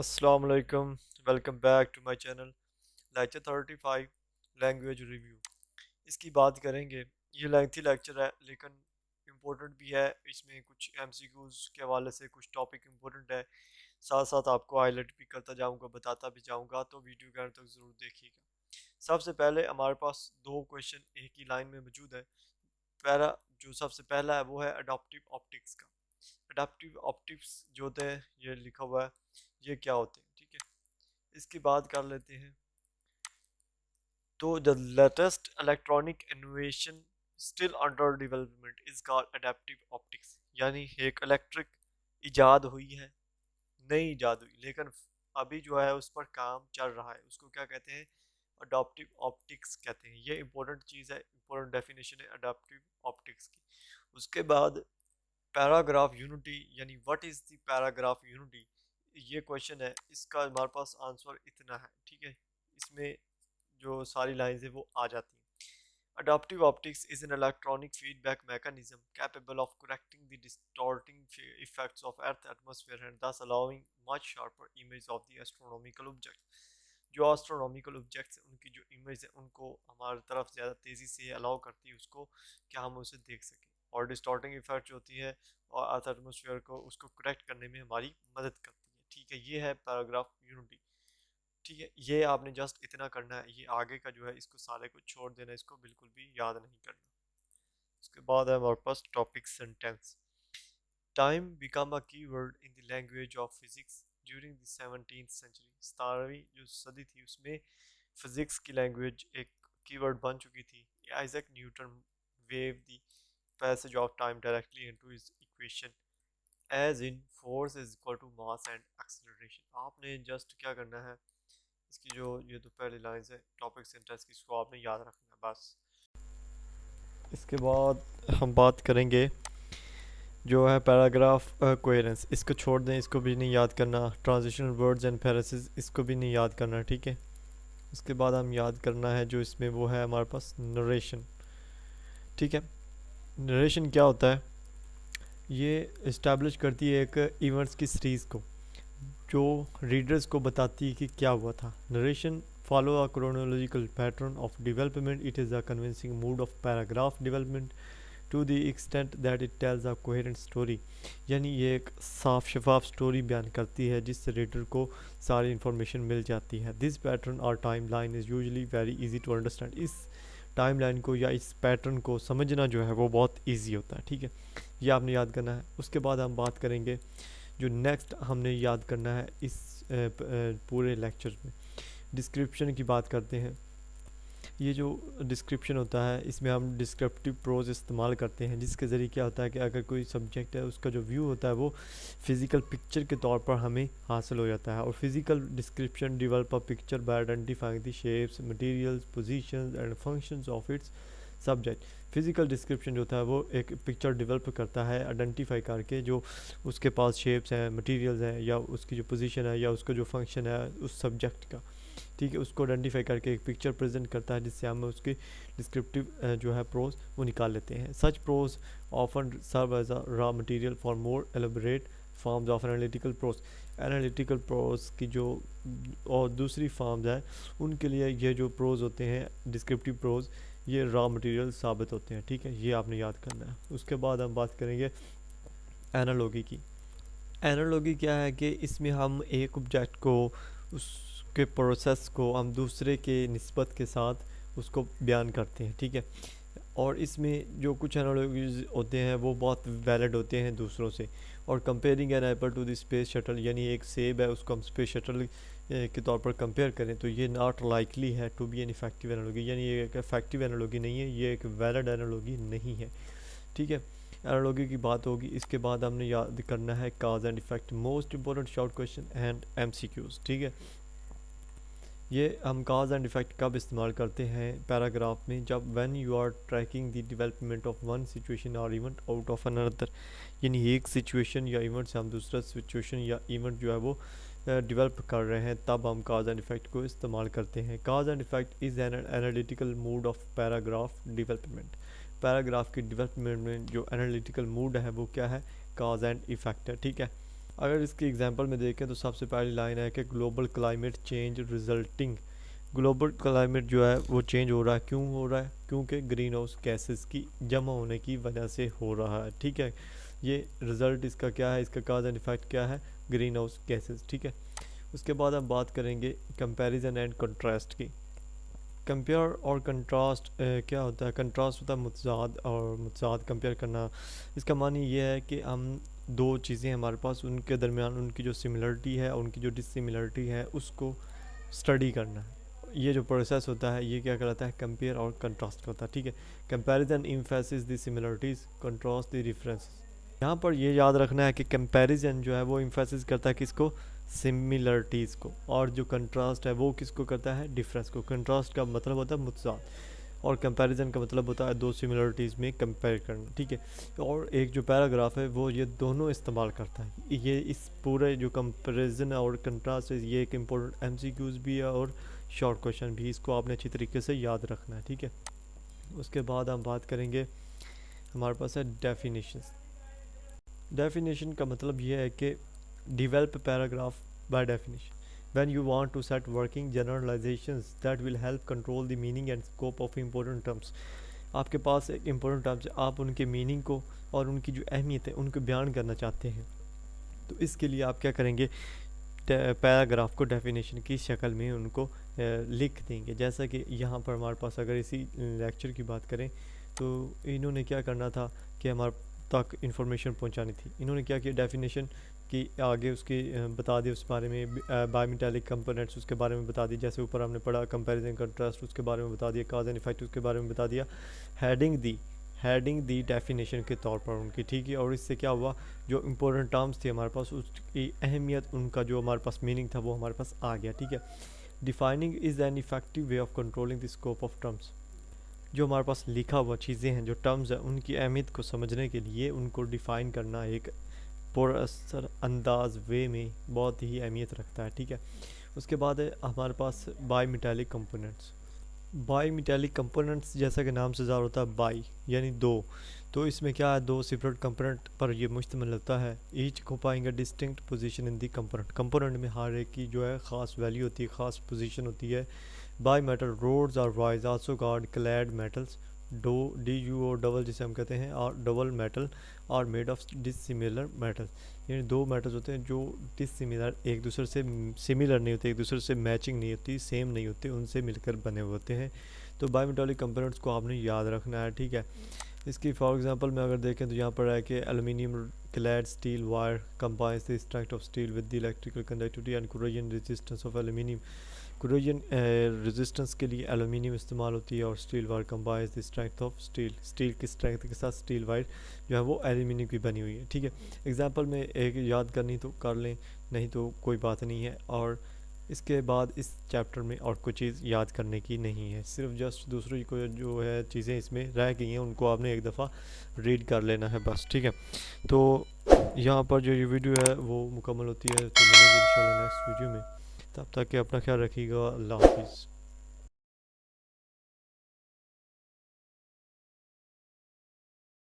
अस्सलाम वालेकुम। Welcome back to my channel. Lecture 35 language review. इसकी बात करेंगे। ये लेंथी लेक्चर है लेकिन इम्पोर्टेंट भी है। इसमें कुछ एमसीक्यूज के हवाले से कुछ टॉपिक इम्पोर्टेंट है, साथ साथ आपको हाईलाइट भी करता जाऊंगा, बताता भी जाऊंगा, तो वीडियो के अंत तक ज़रूर देखिएगा। सबसे पहले हमारे पास दो क्वेश्चन एक ही लाइन में मौजूद है। पहला जो सबसे पहला है वो है अडॉप्टिव ऑप्टिक्स का। अडॉप्टिव ऑप्टिक्स जो होते हैं ये लिखा हुआ है, ये क्या होते हैं, ठीक है। इसकी बात कर लेते हैं। तो the latest electronic innovation still under development is called adaptive optics. यानी एक इलेक्ट्रिक इजाद हुई है, नई इजाद हुई, लेकिन अभी जो है उस पर काम चल रहा है, उसको क्या कहते हैं? अडॉप्टिव ऑप्टिक्स कहते हैं। ये इंपॉर्टेंट चीज़ है, इंपॉर्टेंट डेफिनेशन है अडॉप्टिव ऑप्टिक्स की। उसके बाद पैराग्राफ यूनिटी, यानी what is the paragraph unity, ये क्वेश्चन है। इसका हमारे पास आंसर इतना है, ठीक है। इसमें जो सारी लाइंस है वो आ जाती हैं। Adoptive optics is an electronic feedback mechanism capable of correcting the distorting effects of earth atmosphere and thus allowing much sharper image of the astronomical objects। जो एस्ट्रोनॉमिकल ऑब्जेक्ट्स हैं उनकी जो इमेज है उनको हमारी तरफ ज़्यादा तेज़ी से अलाउ करती है उसको, क्या हम उसे देख सकें। और डिस्टॉर्टिंग इफेक्ट जो होती है और अर्थ एटमॉस्फेयर को उसको करेक्ट करने में हमारी मदद करती है, ठीक है। ये है पैराग्राफ यूनिटी, ठीक है। ये आपने जस्ट इतना करना है, ये आगे का जो है इसको सारे को छोड़ देना, इसको बिल्कुल भी याद नहीं करना। उसके बाद है हमारे पास topic sentence. Time become a keyword in the language of physics during the 17th century. 17वीं जो सदी थी उसमें फिजिक्स की लैंग्वेज एक कीवर्ड बन चुकी थी। Isaac Newton wove the passage of time directly into his equation as in force is equal to mass and acceleration. आपने जस्ट क्या करना है, इसकी जो ये तो पहली लाइन है टॉपिक सेंटेंस की, इसको आपने याद रखना है बस। इसके बाद हम बात करेंगे जो है पैराग्राफ कोहेरेंस। इसको छोड़ दें, इसको भी नहीं याद करना। ट्रांजिशनल वर्ड्स एंड पैरासिस, इसको भी नहीं याद करना, ठीक है। उसके बाद हम याद करना है जो इसमें वो है हमारे पास नरेशन, ठीक है। नरेशन क्या होता है? ये इस्टेब्लिश करती है एक इवेंट्स की सीरीज़ को, जो रीडर्स को बताती है कि क्या हुआ था। Narration follow a chronological pattern of development. It is a convincing mood of paragraph development to the extent that it tells a coherent story। यानी ये एक साफ शफाफ स्टोरी बयान करती है जिससे रीडर को सारी इन्फॉर्मेशन मिल जाती है। दिस पैटर्न और time line is usually very easy to understand. इस टाइम लाइन को या इस पैटर्न को समझना जो है वो बहुत ईजी होता है, ठीक है। ये आपने याद करना है। उसके बाद हम बात करेंगे जो नेक्स्ट हमने याद करना है इस पूरे लेक्चर में, डिस्क्रिप्शन की बात करते हैं। ये जो डिस्क्रिप्शन होता है इसमें हम डिस्क्रिप्टिव प्रोज इस्तेमाल करते हैं, जिसके ज़रिए क्या होता है कि अगर कोई सब्जेक्ट है उसका जो व्यू होता है वो फिज़िकल पिक्चर के तौर पर हमें हासिल हो जाता है। और physical description develop a picture bye identifying the shapes, materials, positions and functions of its subject. Physical description जो होता है वो एक पिक्चर डेवलप करता है आइडेंटिफाई करके, जो उसके पास शेप्स हैं, मटेरियल्स हैं, या उसकी जो पोजीशन है, या उसका जो फंक्शन है उस सब्जेक्ट का, ठीक है, उसको आइडेंटिफाई करके एक पिक्चर प्रेजेंट करता है, जिससे हम उसकी डिस्क्रिप्टिव जो है प्रोज वो निकाल लेते हैं। Such prose often serve as a raw material for more elaborate forms of analytical prose. Analytical prose की जो और दूसरी फॉर्म्स है उनके लिए ये जो प्रोज होते हैं डिस्क्रिप्टिव प्रोज, ये रॉ मटेरियल साबित होते हैं, ठीक है। ये आपने याद करना है। उसके बाद हम बात करेंगे एनालॉगी की। एनालॉगी क्या है कि इसमें हम एक ऑब्जेक्ट को, उसके प्रोसेस को हम दूसरे के निस्बत के साथ उसको बयान करते हैं, ठीक है। और इसमें जो कुछ एनालॉजीज होते हैं वो बहुत वैलिड होते हैं दूसरों से। और comparing an apple to the space shuttle, यानी एक सेब है उसको हम स्पेस शटल के तौर पर कंपेयर करें तो ये नॉट लाइकली है to be an effective analogy, यानी ये एक इफेक्टिव एनालॉगी नहीं है, ये एक वैलिड एनालॉगी नहीं है, ठीक है। एनालॉगी की बात होगी। इसके बाद हमने याद करना है काज and effect, most important short question and MCQs, ठीक है। ये हम काज एंड इफेक्ट कब इस्तेमाल करते हैं पैराग्राफ में? जब when you are tracking the development of one situation or event out of another, यानी एक सिचुएशन या इवेंट से हम दूसरा सिचुएशन या इवेंट जो है वो डेवलप कर रहे हैं, तब हम काज एंड इफेक्ट को इस्तेमाल करते हैं। काज and effect is an analytical mood off paragraph development. Paragraph की डेवलपमेंट में जो एनालिटिकल मूड है वो क्या है? काज एंड इफेक्ट है, ठीक है। अगर इसकी एग्जांपल में देखें तो सबसे पहली लाइन है कि global climate change resulting, global climate जो है वो चेंज हो रहा है, क्यों हो रहा है, क्योंकि ग्रीन हाउस गैसेस की जमा होने की वजह से हो रहा है, ठीक है। ये रिज़ल्ट इसका क्या है, इसका काज एंड इफेक्ट क्या है, ग्रीन हाउस गैसेस, ठीक है। उसके बाद हम बात करेंगे कंपैरिजन एंड कंट्रास्ट की। कंपेयर और कंट्रास्ट क्या होता है, कंट्रास्ट होता है मुतजाद, और मुतजाद कंपेयर करना, इसका मानी ये है कि हम दो चीज़ें हमारे पास, उनके दरमियान उनकी जो सिमिलरिटी है और उनकी जो डिसिमिलरिटी है उसको स्टडी करना है। ये जो प्रोसेस होता है ये क्या कहलाता है, कंपेयर और कंट्रास्ट होता है, ठीक है। Comparison emphasis the similarities, contrast the differences. यहाँ पर ये याद रखना है कि कंपैरिजन जो है वो एम्फेसिस करता है किसको, सिमिलरिटीज़ को, और जो कंट्रास्ट है वो किसको करता है, डिफरेंस को। कंट्रास्ट का मतलब होता है मुतजाद, और कंपैरिजन का मतलब होता है दो सिमिलरिटीज़ में कंपेयर करना, ठीक है। और एक जो पैराग्राफ है वो ये दोनों इस्तेमाल करता है। ये इस पूरे जो कंपैरिजन और कंट्रास्ट है ये एक इम्पोर्टेंट एमसीक्यूज़ भी है और शॉर्ट क्वेश्चन भी, इसको आपने अच्छी तरीके से याद रखना है, ठीक है। उसके बाद हम बात करेंगे, हमारे पास है डेफिनेशंस। डेफिनेशन का मतलब ये है कि develop a paragraph by definition when you want to set working generalizations that will help control the meaning and scope of important terms। आपके पास एक important terms है, आप उनके meaning को और उनकी जो अहमियत है उनको बयान करना चाहते हैं, तो इसके लिए आप क्या करेंगे, पैराग्राफ को डेफिनेशन की शक्ल में उनको लिख देंगे। जैसा कि यहाँ पर हमारे पास अगर इसी लेक्चर की बात करें तो इन्होंने क्या करना था कि हमारे तक इंफॉर्मेशन पहुंचानी थी। इन्होंने क्या किया, डेफिनेशन की आगे उसकी बता दी, उस बारे में बायोमेटालिक कंपोनेंट्स उसके बारे में बता दी, जैसे ऊपर हमने पढ़ा कंपैरिजन कंट्रास्ट उसके बारे में बता दिया, काज एंड इफेक्ट उसके बारे में बता दिया, हेडिंग दी डेफिनेशन के तौर पर उनकी, ठीक है। और इससे क्या हुआ, जो इम्पोर्टेंट टर्म्स थे हमारे पास उसकी अहमियत, उनका जो हमारे पास मीनिंग था वो हमारे पास आ गया, ठीक है। Defining is an effective way of controlling the scope of terms. जो हमारे पास लिखा हुआ चीज़ें हैं, जो टर्म्स हैं, उनकी अहमियत को समझने के लिए उनको डिफ़ाइन करना एक पुरअसर अंदाज वे में बहुत ही अहमियत रखता है, ठीक है। उसके बाद है हमारे पास बाईमेटालिक कंपोनेंट्स। बाईमेटालिक कंपोनेंट्स जैसा कि नाम से ज़ाहिर होता है, बाई यानी दो, तो इसमें क्या है, दो सेपरेट कंपोनेंट पर ये मुश्तमिल होता है। Each occupying a distinct position in the component, component में हर एक की जो है ख़ास वैल्यू होती है, ख़ास पोजीशन होती है। बाई मेटल रोड्स और wise also called clad metals, DuO double जिसे हम कहते हैं, और डबल मेटल और मेड ऑफ डिसिमिलर मेटल, यानी दो मेटल्स होते हैं जो डिसिमिलर, एक दूसरे से सिमिलर नहीं होते, एक दूसरे से मैचिंग नहीं होती, सेम नहीं होते, उनसे मिलकर बने हुए होते हैं। तो बायोमेटालिक कंपोनेंट्स को आपने याद रखना है, ठीक है। इसकी फॉर एग्जांपल में अगर देखें तो यहाँ पर है कि aluminium clad steel wire combines the strength of steel with the electrical conductivity and corrosion resistance of aluminium. Corrosion resistance के लिए एल्यूमिनियम इस्तेमाल होती है, और steel wire combines the strength of steel, steel की स्ट्रेंथ के साथ स्टील वायर जो है वो एल्यूमिनियम की बनी हुई है, ठीक है। एग्जांपल में एक याद करनी तो कर लें, नहीं तो कोई बात नहीं है। और इसके बाद इस चैप्टर में और कोई चीज़ याद करने की नहीं है, सिर्फ जस्ट दूसरी को जो है चीज़ें इसमें रह गई हैं उनको आपने एक दफ़ा रीड कर लेना है बस, ठीक है। तो यहाँ पर जो ये वीडियो है वो मुकम्मल होती है, तो मिलेंगे इंशाल्लाह नेक्स्ट वीडियो में। तब तक के अपना ख्याल रखिएगा, अल्लाह हाफिज़।